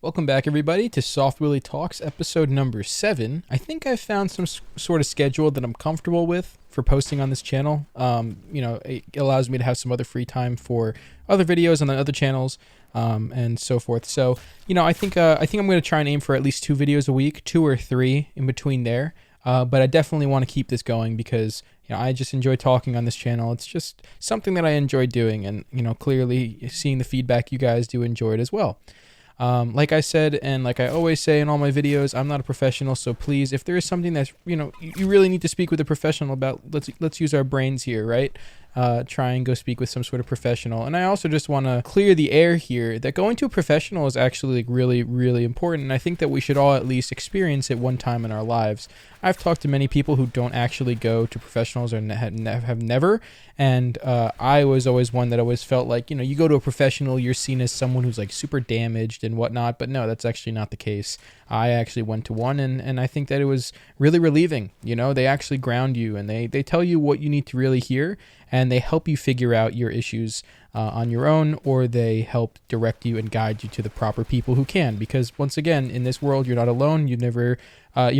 Welcome back, everybody, to SoftwillyTalks, episode number 7. I think I've found some sort of schedule that I'm comfortable with for posting on this channel. It allows me to have some other free time for other videos on the other channels, and so forth. So, I think I'm going to try and aim for at least 2 videos a week, 2 or 3 in between there. But I definitely want to keep this going because I just enjoy talking on this channel. It's just something that I enjoy doing, and clearly seeing the feedback you guys do enjoy it as well. Like I said, and like I always say in all my videos, I'm not a professional, so please, if there is something that's, you really need to speak with a professional about, let's use our brains here, right? Try and go speak with some sort of professional. And I also just want to clear the air here that going to a professional is actually really, really important. And I think that we should all at least experience it one time in our lives. I've talked to many people who don't actually go to professionals or have never. And I was always one that always felt like, you go to a professional, you're seen as someone who's like super damaged and whatnot. But no, that's actually not the case. I actually went to one, and I think that it was really relieving. They actually ground you, and they tell you what you need to really hear, and they help you figure out your issues on your own, or they help direct you and guide you to the proper people who can. Because once again, in this world, you're not alone. You're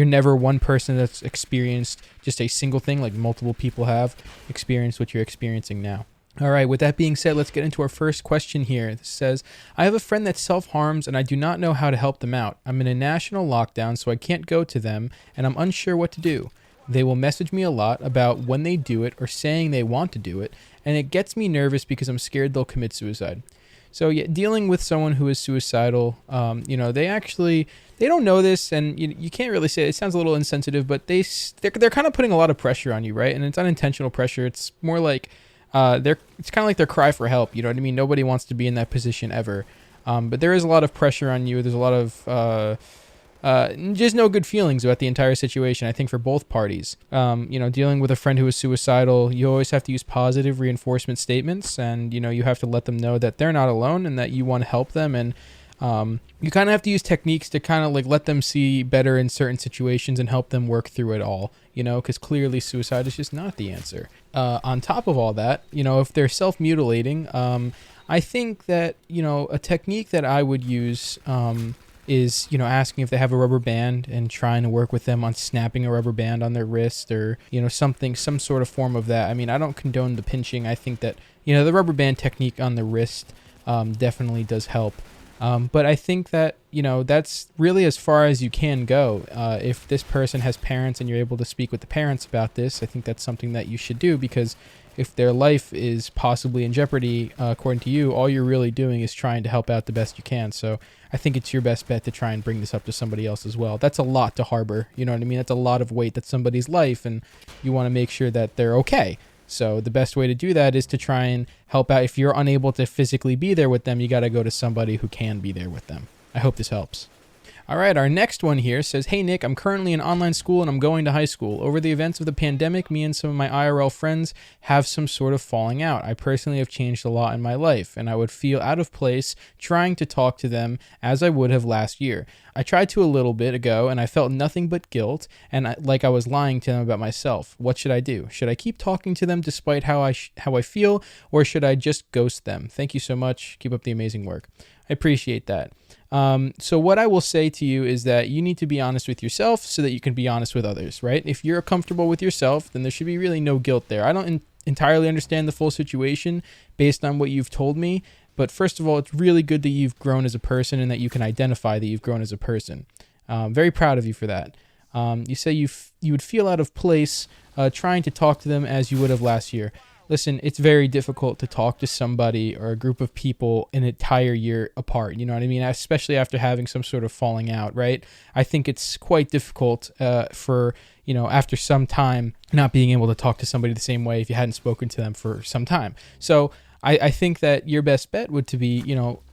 never one person that's experienced just a single thing like multiple people have experienced what you're experiencing now. All right, with that being said, let's get into our first question here. This says, I have a friend that self-harms and I do not know how to help them out. I'm in a national lockdown, so I can't go to them, and I'm unsure what to do. They will message me a lot about when they do it or saying they want to do it, and it gets me nervous because I'm scared they'll commit suicide. So yeah, dealing with someone who is suicidal, they don't know this, and you can't really say it. It sounds a little insensitive, but they're kind of putting a lot of pressure on you, right? And it's unintentional pressure. It's more like it's kind of like their cry for help. You know what I mean? Nobody wants to be in that position ever. But there is a lot of pressure on you. There's a lot of just no good feelings about the entire situation, I think, for both parties. Dealing with a friend who is suicidal, you always have to use positive reinforcement statements, and, you have to let them know that they're not alone and that you want to help them. And you kind of have to use techniques to kind of like let them see better in certain situations and help them work through it all, because clearly suicide is just not the answer. On top of all that, if they're self-mutilating, I think that, a technique that I would use is, asking if they have a rubber band and trying to work with them on snapping a rubber band on their wrist or, some sort of form of that. I mean, I don't condone the pinching. I think that, the rubber band technique on the wrist definitely does help. But I think that, that's really as far as you can go. If this person has parents and you're able to speak with the parents about this, I think that's something that you should do, because if their life is possibly in jeopardy, according to you, all you're really doing is trying to help out the best you can. So I think it's your best bet to try and bring this up to somebody else as well. That's a lot to harbor. You know what I mean? That's a lot of weight. That's somebody's life, and you want to make sure that they're okay. So the best way to do that is to try and help out. If you're unable to physically be there with them, you got to go to somebody who can be there with them. I hope this helps. All right, our next one here says, hey, Nick, I'm currently in online school and I'm going to high school. Over the events of the pandemic, me and some of my IRL friends have some sort of falling out. I personally have changed a lot in my life, and I would feel out of place trying to talk to them as I would have last year. I tried to a little bit ago, and I felt nothing but guilt, and like I was lying to them about myself. What should I do? Should I keep talking to them despite how I feel, or should I just ghost them? Thank you so much. Keep up the amazing work. I appreciate that. So what I will say to you is that you need to be honest with yourself so that you can be honest with others, right? If you're comfortable with yourself, then there should be really no guilt there. I don't entirely understand the full situation based on what you've told me, but first of all, it's really good that you've grown as a person and that you can identify that you've grown as a person. Very proud of you for that. You say you would feel out of place trying to talk to them as you would have last year. Listen, it's very difficult to talk to somebody or a group of people an entire year apart. You know what I mean? Especially after having some sort of falling out, right? I think it's quite difficult for, after some time not being able to talk to somebody the same way if you hadn't spoken to them for some time. So I think that your best bet would to be,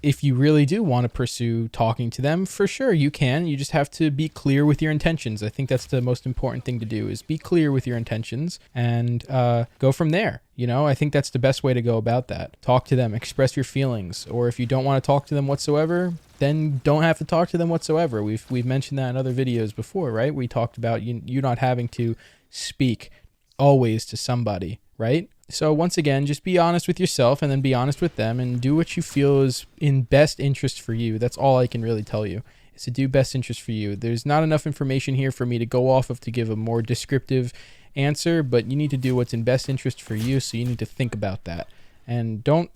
if you really do want to pursue talking to them, for sure you can. You just have to be clear with your intentions. I think that's the most important thing to do, is be clear with your intentions and go from there. I think that's the best way to go about that. Talk to them, express your feelings, or if you don't want to talk to them whatsoever, then don't have to talk to them whatsoever. We've mentioned that in other videos before, right? We talked about you not having to speak always to somebody, right? So once again, just be honest with yourself and then be honest with them and do what you feel is in best interest for you. That's all I can really tell you, is to do best interest for you. There's not enough information here for me to go off of to give a more descriptive answer, but you need to do what's in best interest for you, so you need to think about that. And don't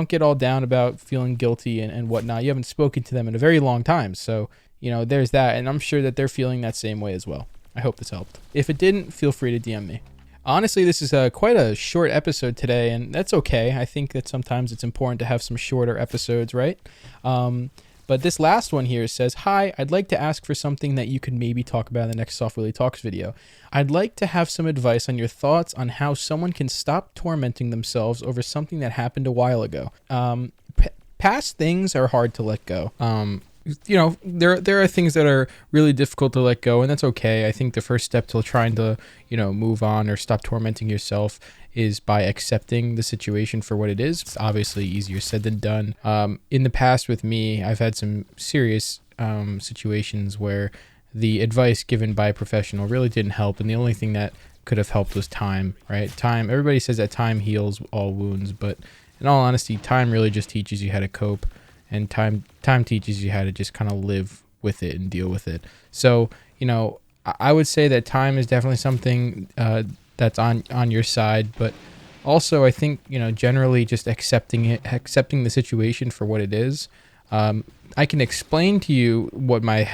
get all down about feeling guilty and whatnot. You haven't spoken to them in a very long time, so there's that, and I'm sure that they're feeling that same way as well. I hope this helped. If it didn't, feel free to DM me. Honestly, this is quite a short episode today, and that's okay. I think that sometimes it's important to have some shorter episodes, right? But this last one here says, "Hi, I'd like to ask for something that you could maybe talk about in the next SoftwillyTalks video. I'd like to have some advice on your thoughts on how someone can stop tormenting themselves over something that happened a while ago. Past things are hard to let go. There are things that are really difficult to let go, and that's okay. I think the first step to trying to, move on or stop tormenting yourself is by accepting the situation for what it is. It's obviously easier said than done. In the past with me, I've had some serious situations where the advice given by a professional really didn't help, and the only thing that could have helped was time, right? Time. Everybody says that time heals all wounds, but in all honesty, time really just teaches you how to cope. And time teaches you how to just kind of live with it and deal with it. So, I would say that time is definitely something that's on your side, but also I think, generally just accepting the situation for what it is. I can explain to you what my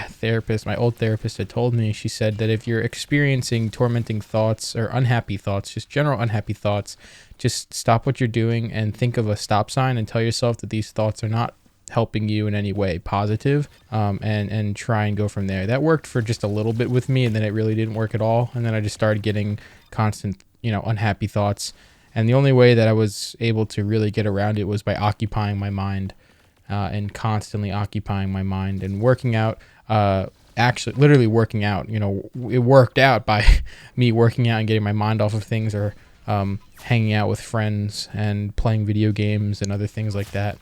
old therapist had told me. She said that if you're experiencing tormenting thoughts or unhappy thoughts, just general unhappy thoughts, just stop what you're doing and think of a stop sign and tell yourself that these thoughts are not helping you in any way positive, and try and go from there. That worked for just a little bit with me, and then it really didn't work at all. And then I just started getting constant, unhappy thoughts. And the only way that I was able to really get around it was by occupying my mind, and constantly occupying my mind and working out, actually literally working out. It worked out by me working out and getting my mind off of things, or hanging out with friends and playing video games and other things like that.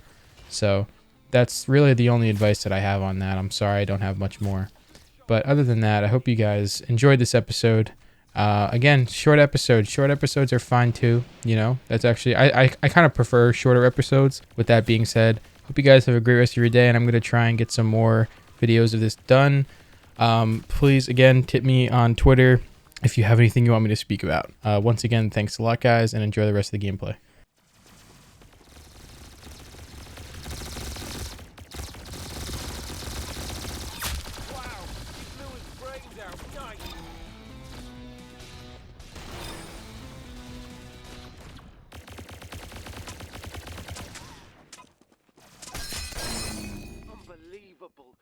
So that's really the only advice that I have on that. I'm sorry I don't have much more. But other than that, I hope you guys enjoyed this episode. Again, short episodes. Short episodes are fine too. That's actually, I kind of prefer shorter episodes. With that being said, hope you guys have a great rest of your day, and I'm going to try and get some more videos of this done. Please, again, tip me on Twitter if you have anything you want me to speak about. Once again, thanks a lot, guys, and enjoy the rest of the gameplay.